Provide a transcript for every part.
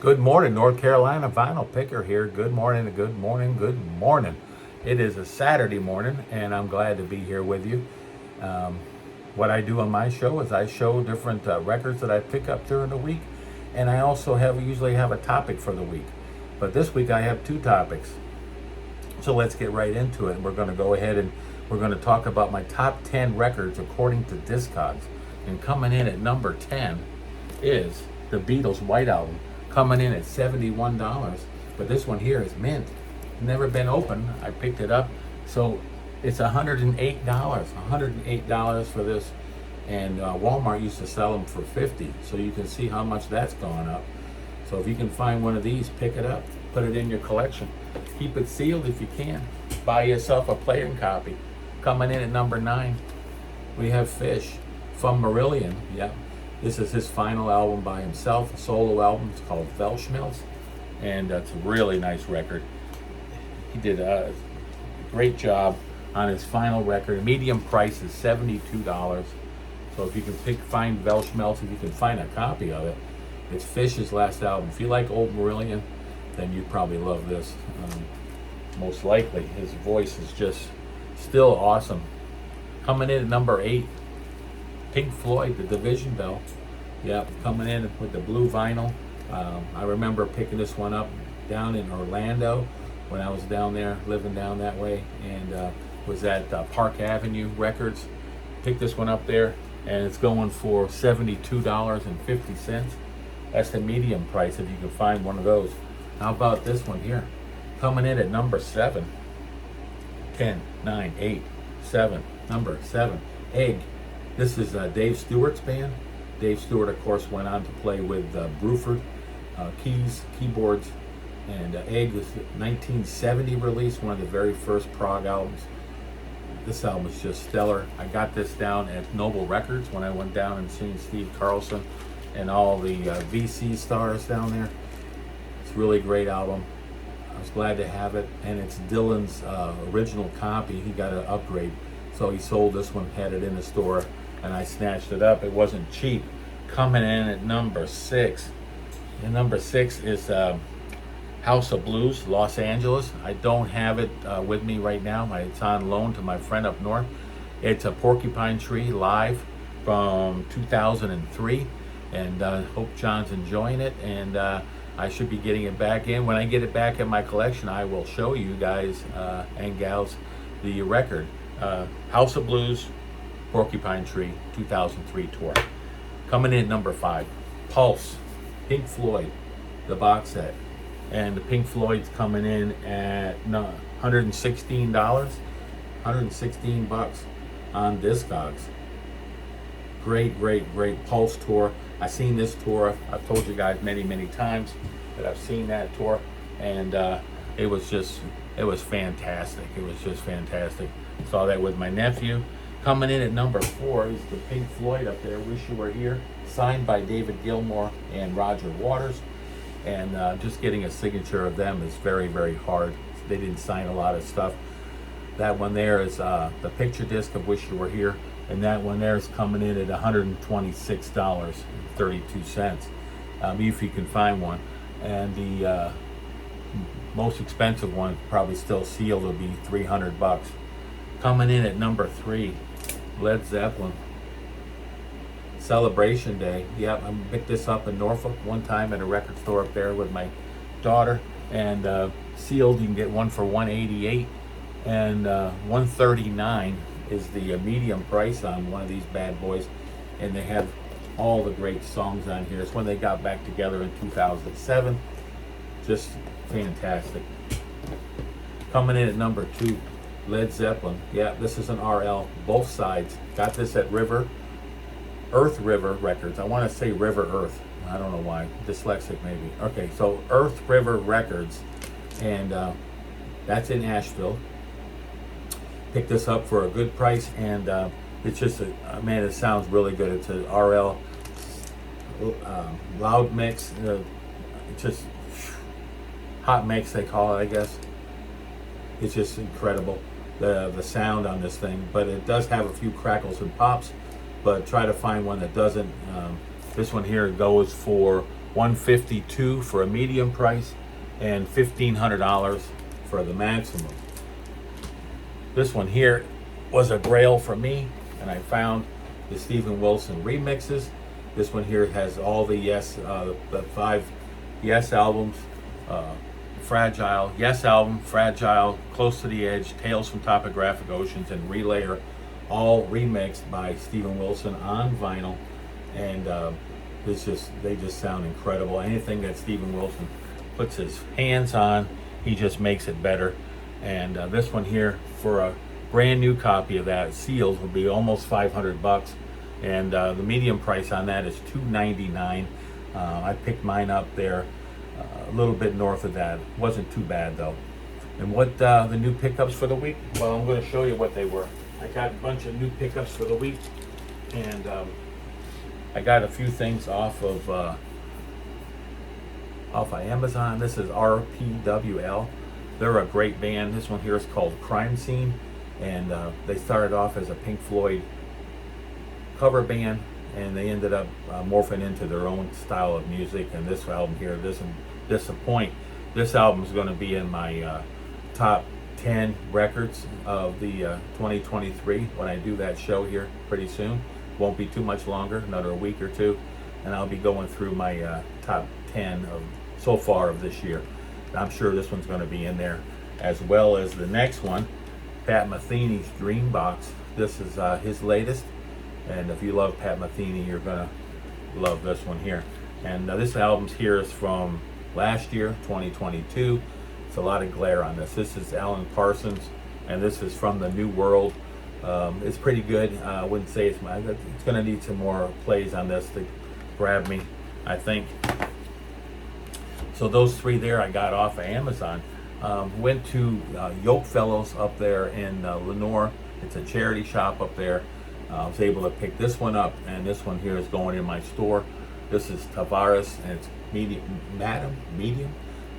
Good morning, North Carolina Vinyl Picker here. Good morning, good morning, good morning. It is a Saturday morning, and I'm glad to be here with you. Um, what I do on my show is I show different records that I pick up during the week, and I also usually have a topic for the week. But this week I have two topics. So let's get right into it. We're going to go ahead and we're going to talk about my top 10 records according to Discogs. And coming in at number 10 is the Beatles' White Album, coming in at $71. But this one here is mint. Never been open. I picked it up. So it's $108. $108 for this. And Walmart used to sell them for $50. So you can see how much that's gone up. So if you can find one of these, pick it up, put it in your collection. Keep it sealed if you can. Buy yourself a playing copy. Coming in at number 9, we have Fish from Marillion. Yeah, this is his final album by himself, a solo album. It's called Weltschmerz, and it's a really nice record. He did a great job on his final record. Medium price is $72. So if you can find Weltschmerz, if you can find a copy of it, it's Fish's last album. If you like old Marillion, then you'd probably love this. Most likely. His voice is just still awesome. Coming in at number 8, Pink Floyd, The Division Bell. Yep, coming in with the blue vinyl. I remember picking this one up down in Orlando when I was down there, living down that way, and was at Park Avenue Records. Picked this one up there, and it's going for $72.50. That's the medium price if you can find one of those. How about this one here? Coming in at number 7. 10, 9, 8, 7. Number 7. Egg. This is Dave Stewart's band. Dave Stewart, of course, went on to play with Bruford, keyboards. And Egg was 1970 release, one of the very first prog albums. This album is just stellar. I got this down at Noble Records when I went down and seen Steve Carlson and all the VC stars down there. It's a really great album. I was glad to have it, and it's Dylan's original copy. He got an upgrade, so he sold this one, had it in the store, and I snatched it up. It wasn't cheap. Coming in at number 6. And number 6 is House of Blues, Los Angeles. I don't have it with me right now. It's on loan to my friend up north. It's a Porcupine Tree live from 2003, and hope John's enjoying it, and I should be getting it back in. When I get it back in my collection, I will show you guys and gals the record. House of Blues, Porcupine Tree, 2003 tour. Coming in at number 5, Pulse, Pink Floyd, the box set. And the Pink Floyd's coming in at $116, $116 on Discogs. Great, great, great Pulse tour. I've seen this tour. I've told you guys many, many times that I've seen that tour, and it was fantastic. It was just fantastic. Saw that with my nephew. Coming in at number 4 is the Pink Floyd up there, Wish You Were Here, signed by David Gilmour and Roger Waters. And just getting a signature of them is very, very hard. They didn't sign a lot of stuff. That one there is the picture disc of Wish You Were Here, and that one there is coming in at $126.32, if you can find one. And the most expensive one, probably still sealed, will be $300. Coming in at number 3, Led Zeppelin, Celebration Day. Yep, I picked this up in Norfolk one time at a record store up there with my daughter, and sealed. You can get one for $188, and $139 is the medium price on one of these bad boys, and they have all the great songs on here. It's when they got back together in 2007. Just fantastic. Coming in at number 2, Led Zeppelin. Yeah, this is an RL, both sides. Got this at Earth River Records. I want to say River Earth. I don't know why. Dyslexic maybe. Okay, so Earth River Records, and that's in Asheville. Picked this up for a good price, and it's just man, it sounds really good. It's a RL loud mix. It's just hot mix, they call it, I guess. It's just incredible, the sound on this thing, but it does have a few crackles and pops, but try to find one that doesn't. This one here goes for $152 for a medium price, and $1,500 for the maximum. This one here was a grail for me, and I found the Steven Wilson remixes. This one here has all the the 5 Yes albums, Fragile, Yes album, Fragile, Close to the Edge, Tales from Topographic Oceans, and Relayer, all remixed by Steven Wilson on vinyl. And they just sound incredible. Anything that Steven Wilson puts his hands on, he just makes it better. And this one here, for a brand new copy of that, sealed, would be almost $500. And the medium price on that is $299. I picked mine up there a little bit north of that. Wasn't too bad though. And what the new pickups for the week? Well, I'm going to show you what they were. I got a bunch of new pickups for the week, and I got a few things off of Amazon. This is RPWL. They're a great band. This one here is called Crime Scene, and they started off as a Pink Floyd cover band, and they ended up morphing into their own style of music. And this album here doesn't disappoint. This album is going to be in my top 10 records of the 2023 when I do that show here pretty soon. Won't be too much longer, another week or two, and I'll be going through my top 10 of so far of this year. And I'm sure this one's going to be in there, as well as the next one, Pat Metheny's Dream Box. This is his latest, and if you love Pat Metheny, you're going to love this one here. And this album here is from last year, 2022. It's a lot of glare on this. This is Alan Parsons, and this is from the New World. It's pretty good. I wouldn't say it's mine. It's going to need some more plays on this to grab me, I think. So those 3 there I got off of Amazon. Went to Yoke Fellows up there in Lenore. It's a charity shop up there. I was able to pick this one up, and this one here is going in my store. This is Tavares, and it's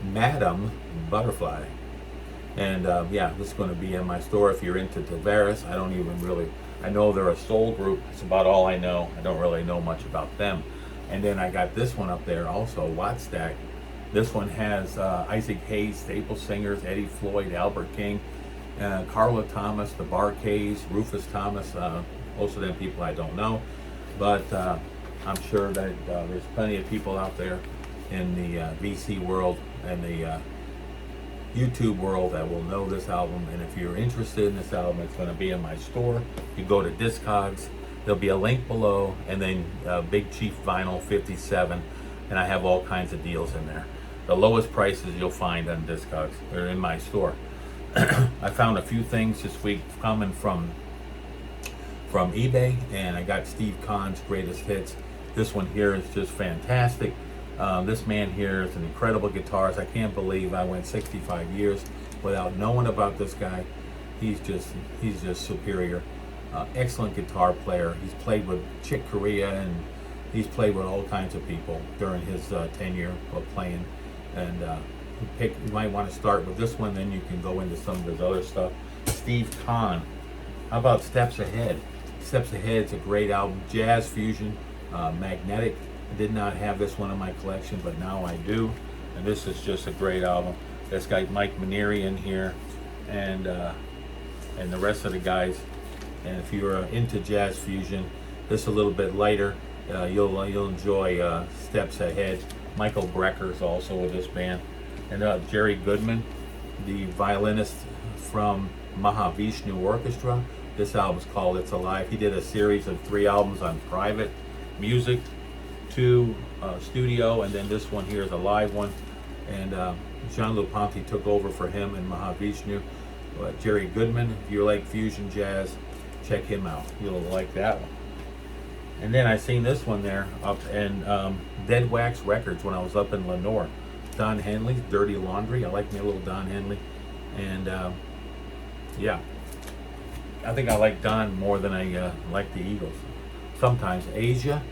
Madam Butterfly. And yeah, this is going to be in my store. If you're into Tavares, I know they're a soul group. It's about all I know. I don't really know much about them. And then I got this one up there also, Wattstack. This one has Isaac Hayes, staple singers, Eddie Floyd, Albert King, Carla Thomas, the Bar-Kays, Rufus Thomas. Most of them people I don't know, but I'm sure that there's plenty of people out there in the VC world and the YouTube world that will know this album. And if you're interested in this album, it's going to be in my store. You go to Discogs, there'll be a link below, and then Big Chief Vinyl 57, and I have all kinds of deals in there. The lowest prices you'll find on Discogs are in my store. I found a few things this week coming from eBay, and I got Steve Kahn's Greatest Hits. This one here is just fantastic. This man here is an incredible guitarist. I can't believe I went 65 years without knowing about this guy. He's just superior. Excellent guitar player. He's played with Chick Corea, and he's played with all kinds of people during his tenure of playing. And you might want to start with this one, then you can go into some of his other stuff. Steve Kahn. How about Steps Ahead? Steps Ahead is a great album. Jazz fusion, magnetic. I did not have this one in my collection, but now I do. And this is just a great album. This guy Mike Manieri in here, and the rest of the guys. And if you're into jazz fusion, this is a little bit lighter. You'll enjoy Steps Ahead. Michael Brecker is also with this band, and Jerry Goodman, the violinist from Mahavishnu Orchestra. This album's called It's Alive. He did a series of 3 albums on private music, 2 studio, and then this one here is a live one. And Jean-Luc Ponty took over for him in Mahavishnu. Jerry Goodman, if you like fusion jazz, check him out. You'll like that one. And then I seen this one there up in Dead Wax Records when I was up in Lenore. Don Henley's Dirty Laundry. I like me a little Don Henley. And yeah, I think I like Don more than I like the Eagles. Sometimes. Asia.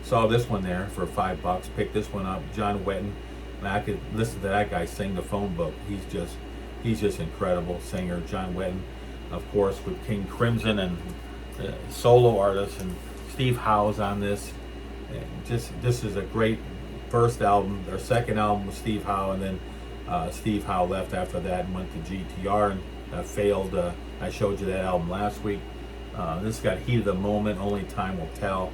Saw this one there for $5. Picked this one up. John Wetton. And I could listen to that guy sing the phone book. He's just incredible singer. John Wetton, of course, with King Crimson and solo artists, and Steve Howe's on this. And this is a great first album. Their second album was Steve Howe, and then Steve Howe left after that and went to GTR and failed. I showed you that album last week. This got Heat of the Moment, Only Time Will Tell.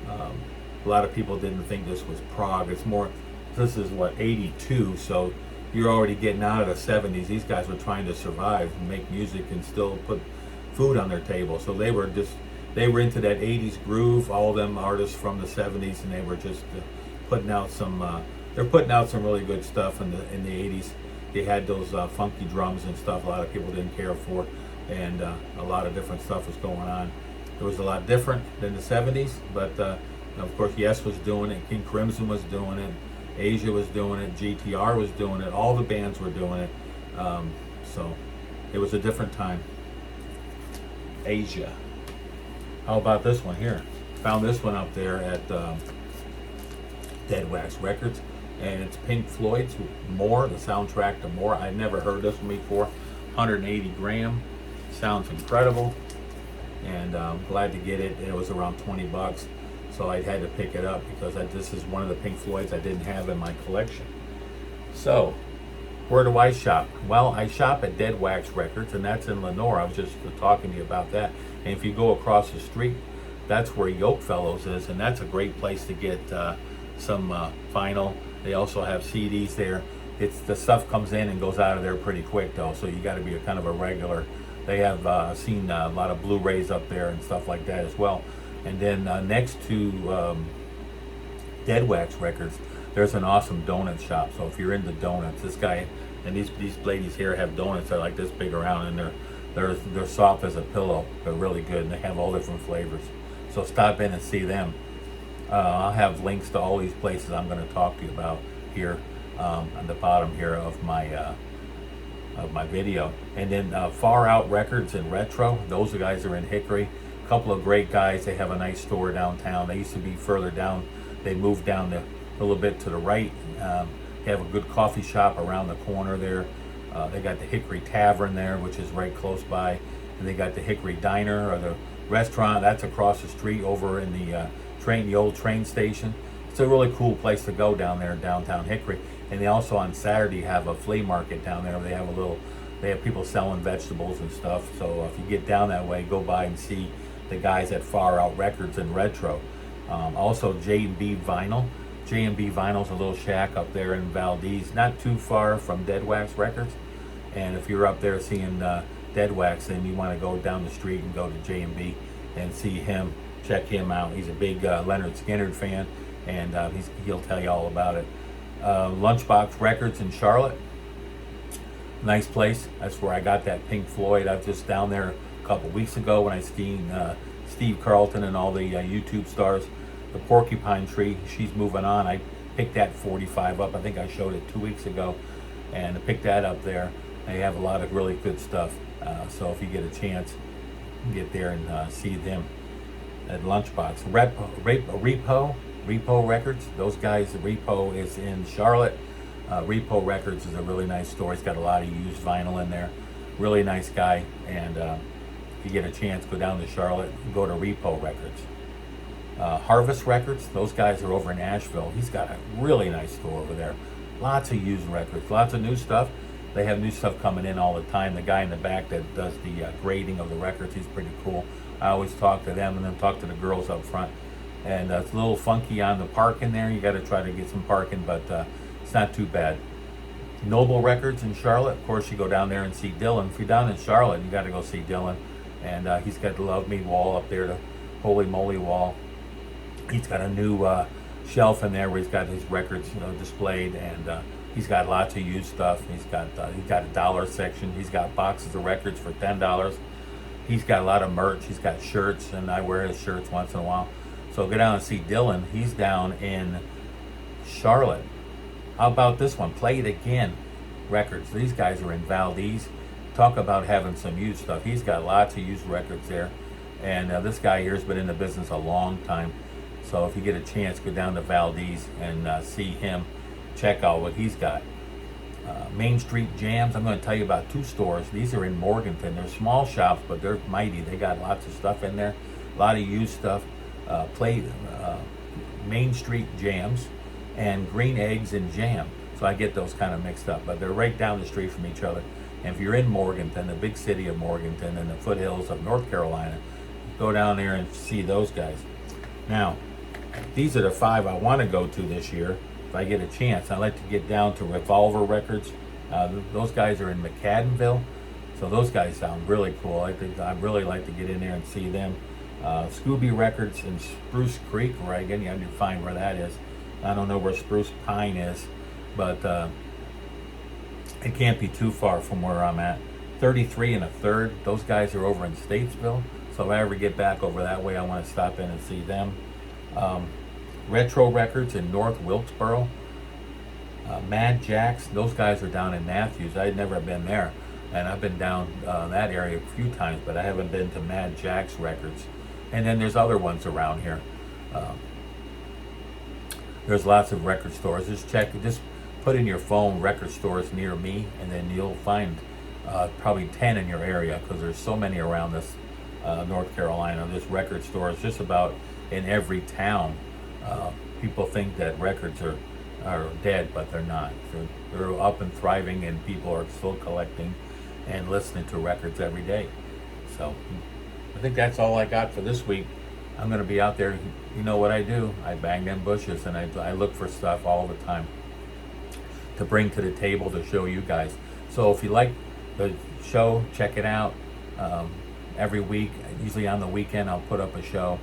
A lot of people didn't think this was prog. It's more, this is what, 82, so you're already getting out of the 70s. These guys were trying to survive and make music and still put food on their table. So they were into that 80s groove, all them artists from the 70s, and they were just putting out some, they're putting out some really good stuff in the 80s. They had those funky drums and stuff a lot of people didn't care for, and a lot of different stuff was going on. It was a lot different than the 70s, but of course Yes was doing it, King Crimson was doing it, Asia was doing it, GTR was doing it, all the bands were doing it. So it was a different time. Asia. How about this one here? Found this one up there at Dead Wax Records, and it's Pink Floyd's More, the soundtrack to More. I'd never heard this one before. 180 gram. Sounds incredible, and I'm glad to get it. It was around 20 bucks. So I had to pick it up because this is one of the Pink Floyds I didn't have in my collection. So, where do I shop? Well, I shop at Dead Wax Records, and that's in Lenore. I was just talking to you about that. And if you go across the street, that's where Yoke Fellows is, and that's a great place to get some vinyl. They also have CDs there. The stuff comes in and goes out of there pretty quick, though, so you got to be a kind of a regular. They have seen a lot of Blu-rays up there and stuff like that as well. And then next to Dead Wax Records, there's an awesome donut shop. So if you're into donuts, this guy and these ladies here have donuts that are like this big around, and they're soft as a pillow. They're really good, and they have all different flavors. So stop in and see them. I'll have links to all these places I'm going to talk to you about here on the bottom here of my video. And then Far Out Records and Retro. Those guys are in Hickory. Couple of great guys. They have a nice store downtown. They used to be further down. They moved down a little bit to the right. They have a good coffee shop around the corner there. They got the Hickory Tavern there, which is right close by, and they got the Hickory Diner, or the restaurant that's across the street over in the old train station. It's a really cool place to go down there in downtown Hickory. And they also on Saturday have a flea market down there. They have people selling vegetables and stuff. So if you get down that way, go by and see the guys at Far Out Records and Retro. Also J&B Vinyl. J&B Vinyl's a little shack up there in Valdez, not too far from Dead Wax Records. And if you're up there seeing Dead Wax, then you want to go down the street and go to J&B and see him, check him out. He's a big Leonard Skinner fan, and he'll tell you all about it. Lunchbox Records in Charlotte. Nice place. That's where I got that Pink Floyd. I was just down there a couple weeks ago when I seen Steve Carlton and all the YouTube stars. The Porcupine Tree, she's moving on. I picked that 45 up. I think I showed it 2 weeks ago, and I picked that up there. They have a lot of really good stuff. So if you get a chance, get there and see them at Lunchbox. Repo Records. Those guys, Repo is in Charlotte. Repo Records is a really nice store. He's got a lot of used vinyl in there. Really nice guy. And if you get a chance, go down to Charlotte and go to Repo Records. Harvest Records, those guys are over in Asheville. He's got a really nice store over there. Lots of used records, lots of new stuff. They have new stuff coming in all the time. The guy in the back that does the grading of the records, he's pretty cool. I always talk to them and then talk to the girls up front. And it's a little funky on the parking there. You got to try to get some parking, but it's not too bad. Noble Records in Charlotte. Of course, you go down there and see Dylan. If you're down in Charlotte, you got to go see Dylan. And he's got the Love Me wall up there, the Holy Moly wall. He's got a new shelf in there where he's got his records displayed, and he's got lots of used stuff. He's got a dollar section. He's got boxes of records for $10. He's got a lot of merch. He's got shirts, and I wear his shirts once in a while. So go down and see Dylan. He's down in Charlotte. How about this one? Play It Again Records. These guys are in Valdez. Talk about having some used stuff. He's got lots of used records there. And this guy here has been in the business a long time. So if you get a chance, go down to Valdez and see him. Check out what he's got. Main Street Jams. I'm going to tell you about two stores. These are in Morganton. They're small shops, but they're mighty. They got lots of stuff in there. A lot of used stuff. Main Street Jams. and green eggs and jam. So I get those kind of mixed up, but they're right down the street from each other. And if you're in Morganton, the big city of Morganton, and the foothills of North Carolina, go down there and see those guys. Now, these are the 5 I want to go to this year. If I get a chance, I like to get down to Revolver Records. Those guys are in McAdenville, so those guys sound really cool. I really like to get in there and see them. Scooby Records in Spruce Creek, Oregon. You have to find where that is. I don't know where Spruce Pine is, but it can't be too far from where I'm at. 33 1/3. Those guys are over in Statesville. So if I ever get back over that way, I want to stop in and see them. Retro Records in North Wilkesboro. Mad Jacks, those guys are down in Matthews. I'd never been there, and I've been down that area a few times, but I haven't been to Mad Jacks Records. And then there's other ones around here. There's lots of record stores. Just put in your phone record stores near me, and then you'll find probably 10 in your area, because there's so many around this North Carolina. There's record stores just about in every town. People think that records are dead, but they're not. They're up and thriving, and people are still collecting and listening to records every day. So I think that's all I got for this week. I'm going to be out there. You know what I do? I bang them bushes, and I look for stuff all the time to bring to the table to show you guys. So if you like the show, check it out. Every week, usually on the weekend, I'll put up a show.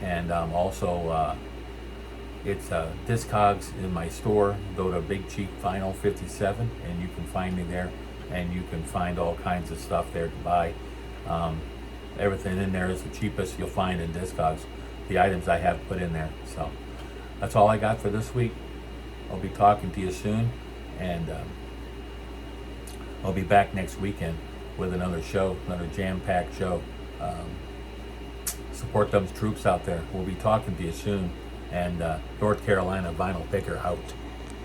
And also, it's Discogs in my store. Go to Big Cheap Vinyl 57, and you can find me there. And you can find all kinds of stuff there to buy. Everything in there is the cheapest you'll find in Discogs. The items I have put in there. So that's all I got for this week. I'll be talking to you soon, and I'll be back next weekend with another show, another jam-packed show. Support them troops out there. We'll be talking to you soon. And North Carolina Vinyl Picker out.